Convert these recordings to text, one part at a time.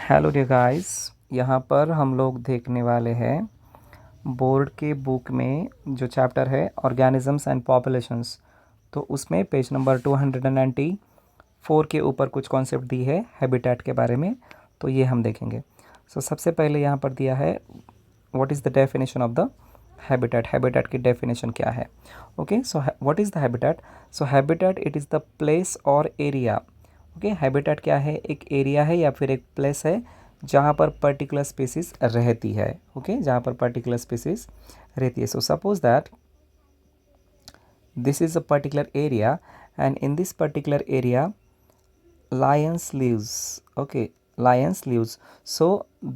Hello dear guys, यहाँ पर हम लोग देखने वाले हैं बोर्ड के बुक में जो चैप्टर है ऑर्गेनिजम्स एंड पॉपुलेशंस। तो उसमें पेज नंबर 294 के ऊपर कुछ कॉन्सेप्ट दी है हैबिटेट के बारे में, तो ये हम देखेंगे। सबसे पहले यहाँ पर दिया है what is the definition of the habitat. Habitat की डेफिनेशन क्या है? Okay, so what is the habitat? So habitat it is the place और एरिया। ओके, हैबिटेट क्या है? एक एरिया है या फिर एक प्लेस है जहाँ पर पर्टिकुलर स्पीसीज रहती है। ओके, जहाँ पर पर्टिकुलर स्पीसीज रहती है। सो suppose that this is a particular area, and in this particular area lions lives. Okay, lions lives. So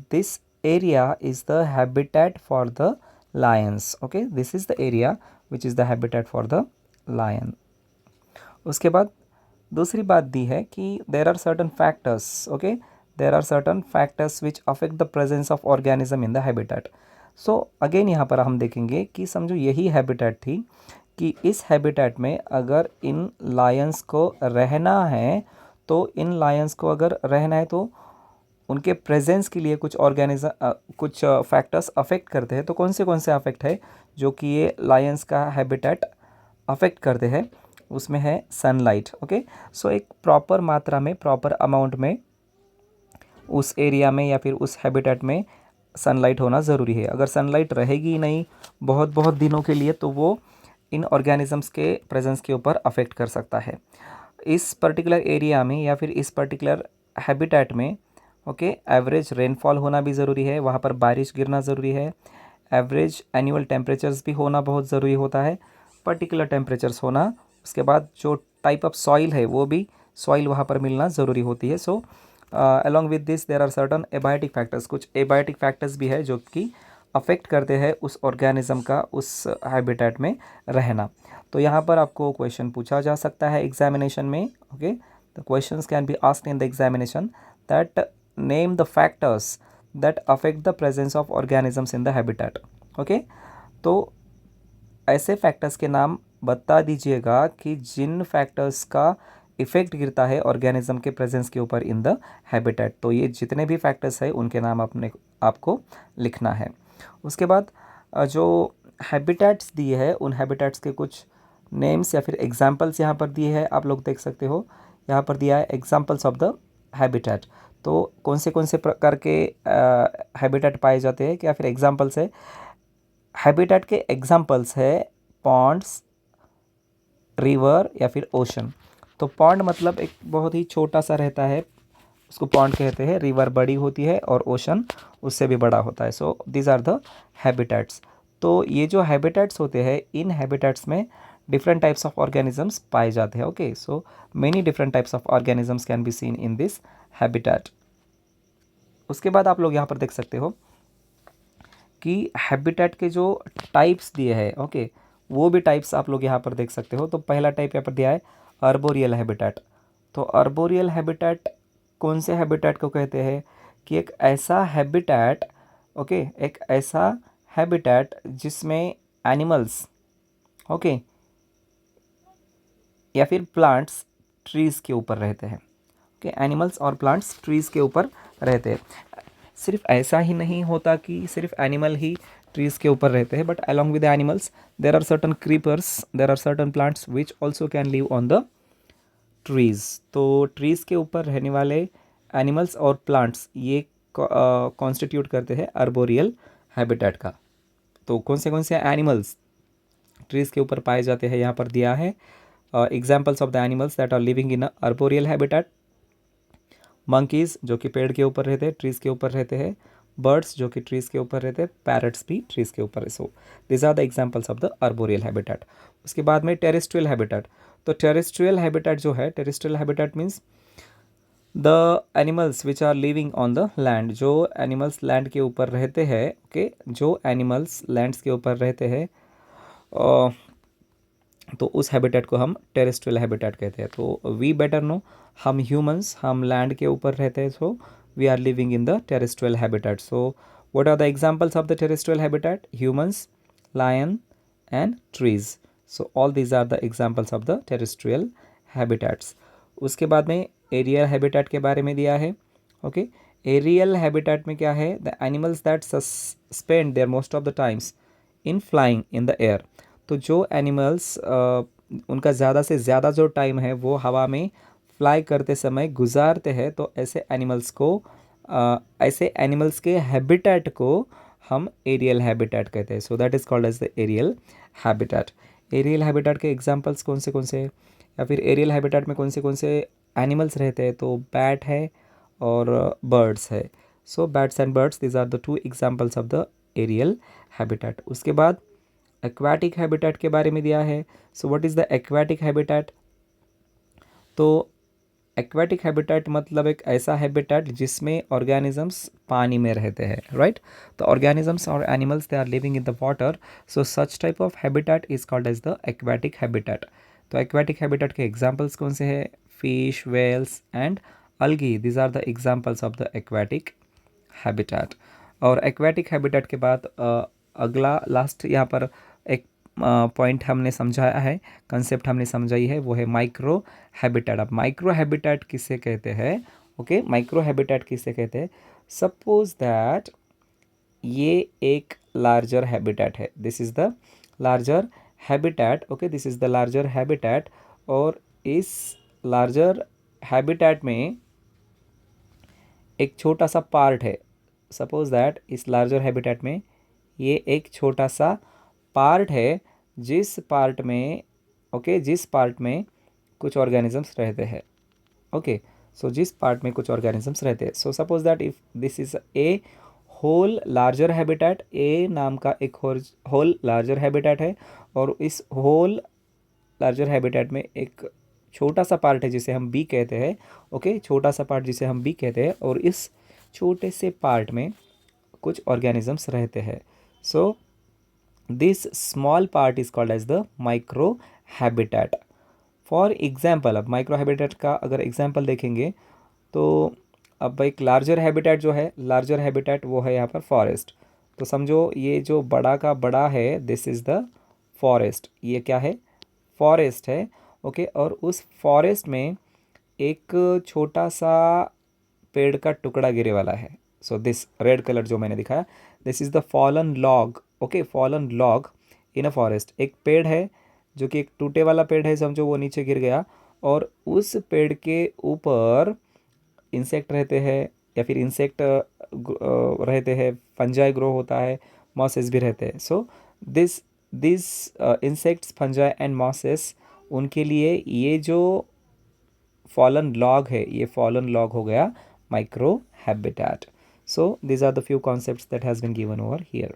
this area is the habitat for the lions. Okay, this is the area which is the habitat for the lion. उसके बाद दूसरी बात दी है कि there are certain factors. Okay, there are certain factors which affect the presence of organism in the habitat. So again यहाँ पर हम देखेंगे कि समझो यही हैबिटेट थी कि इस हैबिटेट में अगर इन लायंस को रहना है, तो इन लायंस को अगर रहना है तो उनके प्रेजेंस के लिए कुछ कुछ फैक्टर्स अफेक्ट करते हैं। तो कौन से अफेक्ट है जो कि ये लायंस का हैबिटेट अफेक्ट करते हैं? उसमें है सनलाइट। ओके, सो एक प्रॉपर मात्रा में, प्रॉपर अमाउंट में उस एरिया में या फिर उस हैबिटेट में सनलाइट होना ज़रूरी है। अगर सनलाइट रहेगी ही नहीं बहुत बहुत दिनों के लिए, तो वो इन ऑर्गेनिजम्स के प्रेजेंस के ऊपर अफेक्ट कर सकता है। इस पर्टिकुलर एरिया में या फिर इस पर्टिकुलर हैबिटेट में ओके, एवरेज रेनफॉल होना भी ज़रूरी है, वहाँ पर बारिश गिरना ज़रूरी है। एवरेज एनुअल टेम्परेचर्स भी होना बहुत ज़रूरी होता है, पर्टिकुलर टेम्परेचर्स होना। उसके बाद जो टाइप ऑफ सॉइल है वो भी सॉइल वहाँ पर मिलना ज़रूरी होती है। So along with this there are certain abiotic factors, कुछ एबायोटिक फैक्टर्स भी है जो कि अफेक्ट करते हैं उस ऑर्गेनिज्म का उस हैबिटेट में रहना। तो यहाँ पर आपको क्वेश्चन पूछा जा सकता है एग्जामिनेशन में। Okay, the questions can be asked in the examination that name the factors that affect the presence of organisms in the habitat. Okay, तो ऐसे फैक्टर्स के नाम बता दीजिएगा कि जिन फैक्टर्स का इफ़ेक्ट गिरता है ऑर्गेनिज्म के प्रेजेंस के ऊपर इन द हैबिटेट। तो ये जितने भी फैक्टर्स है उनके नाम आपको लिखना है। उसके बाद जो हैबिटेट्स दिए हैं उन हैबिटेट्स के कुछ नेम्स या फिर एग्जांपल्स यहाँ पर दिए हैं, आप लोग देख सकते हो। यहाँ पर दिया है एग्जांपल्स ऑफ द हैबिटेट। तो कौन से प्रकार के हैबिटेट पाए जाते हैं, या फिर एग्जांपल्स है? हैबिटेट के एग्जांपल्स है पॉन्ड्स, रिवर या फिर ओशन। तो पॉन्ड मतलब एक बहुत ही छोटा सा रहता है, उसको पॉन्ड कहते हैं। रिवर बड़ी होती है और ओशन उससे भी बड़ा होता है। So these are the habitats. तो ये जो हैबिटेट्स होते हैं, इन हैबिटेट्स में डिफरेंट टाइप्स ऑफ ऑर्गेनिजम्स पाए जाते हैं। Okay, so many different types of organisms can be seen in this habitat. उसके बाद आप लोग यहाँ पर देख सकते हो कि हैबिटेट के जो टाइप्स दिए हैं, ओके, वो भी टाइप्स आप लोग यहाँ पर देख सकते हो। तो पहला टाइप यहाँ पर दिया है अर्बोरियल हैबिटेट। तो अर्बोरियल हैबिटेट कौन से हैबिटेट को कहते हैं? कि एक ऐसा हैबिटेट, ओके, एक ऐसा हैबिटेट जिसमें एनिमल्स, ओके, या फिर प्लांट्स ट्रीज़ के ऊपर रहते हैं। ओके, एनिमल्स और प्लांट्स ट्रीज़ के ऊपर रहते हैं। सिर्फ ऐसा ही नहीं होता कि सिर्फ एनिमल ही ट्रीज़ के ऊपर रहते हैं, but along with animals there are certain creepers, there are certain plants which also can live on the trees. तो ट्रीज़ के ऊपर रहने वाले एनिमल्स और प्लांट्स ये कॉन्स्टिट्यूट करते हैं अर्बोरियल हैबिटेट का। तो कौन से एनिमल्स ट्रीज़ के ऊपर पाए जाते हैं यहाँ पर दिया है। Examples of the animals that are living in arboreal habitat: monkeys जो कि पेड़ के ऊपर रहते हैं, ट्रीज़ के ऊपर रहते हैं। बर्ड्स जो कि ट्रीज़ के ऊपर रहते हैं। पैरट्स भी ट्रीज़ के ऊपर है। So this are the examples of the arboreal habitat. उसके बाद में टेरेस्ट्रियल हैबिटेट। तो टेरेस्ट्रियल हैबिटेट जो है, terrestrial habitat means the animals which are living on the land. जो एनिमल्स लैंड के ऊपर रहते हैं, ओके, जो एनिमल्स लैंड्स के ऊपर रहते हैं, तो उस हैबिटेट को हम टेरेस्ट्रियल हैबिटेट कहते हैं। तो वी बेटर नो, हम ह्यूमंस हम लैंड के ऊपर रहते हैं, so we are living in the terrestrial habitat. So what are the examples of the terrestrial habitat? Humans, lion and trees. So all these are the examples of the terrestrial habitats. उसके बाद में aerial habitat के बारे में दिया है। Okay, aerial habitat में क्या है, the animals that spend their most of the times in flying in the air. तो जो एनिमल्स उनका ज़्यादा से ज़्यादा जो टाइम है वो हवा में फ्लाई करते समय गुजारते हैं, तो ऐसे एनिमल्स के हैबिटेट को हम एरियल हैबिटेट कहते हैं। So that is called as the aerial habitat. Aerial habitat के एग्जांपल्स कौन से हैं, या फिर एरियल हैबिटेट में कौन से एनिमल्स रहते हैं, तो बैट है और बर्ड्स है। So bats and birds, these are the two examples of the aerial habitat. उसके बाद एक्वाटिक हैबिटेट के बारे में दिया है। So what is the aquatic habitat? तो एक्वाटिक हैबिटेट मतलब एक ऐसा हैबिटेट जिसमें ऑर्गेनिजम्स पानी में रहते हैं, राइट? तो ऑर्गेनिजम्स और animals they are living in the water, so such type of habitat is called as the aquatic habitat. तो एक्वाटिक हैबिटेट के एग्जांपल्स कौन से हैं? Fish, whales and algae, these are the examples of the aquatic habitat। और aquatic habitat के बाद अगला last यहाँ पर एक पॉइंट हमने समझाया है, कंसेप्ट हमने समझाई है, वो है माइक्रो हैबिटेट। अब माइक्रो हैबिटेट किसे कहते हैं? ओके, माइक्रो हैबिटेट किसे कहते हैं? सपोज दैट ये एक लार्जर हैबिटेट है, this is the larger habitat. Okay, this is the larger habitat, और इस लार्जर हैबिटेट में एक छोटा सा पार्ट है। सपोज दैट इस लार्जर हैबिटेट में ये एक छोटा सा पार्ट है, जिस पार्ट में जिस पार्ट में कुछ ऑर्गेनिजम्स रहते हैं। ओके, सो जिस पार्ट में कुछ ऑर्गेनिजम्स रहते हैं। So suppose that if this is a whole larger habitat, a नाम का एक होल लार्जर हैबिटेट है, और इस होल लार्जर हैबिटेट में एक छोटा सा पार्ट है जिसे हम बी कहते हैं। ओके, छोटा सा पार्ट जिसे हम बी कहते हैं, और इस छोटे से पार्ट में कुछ ऑर्गेनिजम्स रहते हैं। So this small part is called as the micro habitat. For example, अब माइक्रो हैबिटेट का अगर एग्जाम्पल देखेंगे तो अब एक लार्जर हैबिटेट जो है, लार्जर हैबिटेट वो है यहाँ पर फॉरेस्ट। तो समझो ये जो बड़ा का बड़ा है, दिस इज़ द फॉरेस्ट, ये क्या है? फॉरेस्ट है। ओके, और उस फॉरेस्ट में एक छोटा सा पेड़ का टुकड़ा गिरे वाला है। सो दिस रेड कलर जो मैंने दिखाया, this is the fallen log. Okay, fallen log in a forest. एक पेड़ है जो कि एक टूटे वाला पेड़ है, समझो वो नीचे गिर गया, और उस पेड़ के ऊपर इंसेक्ट रहते हैं, या फिर इंसेक्ट रहते हैं, फंजाई ग्रो होता है, मॉसेस भी रहते हैं। So this this insects, fungi and mosses, उनके लिए ये जो फॉलन लॉग है, ये फॉलन लॉग हो गया micro habitat. So these are the few concepts that has been given over here.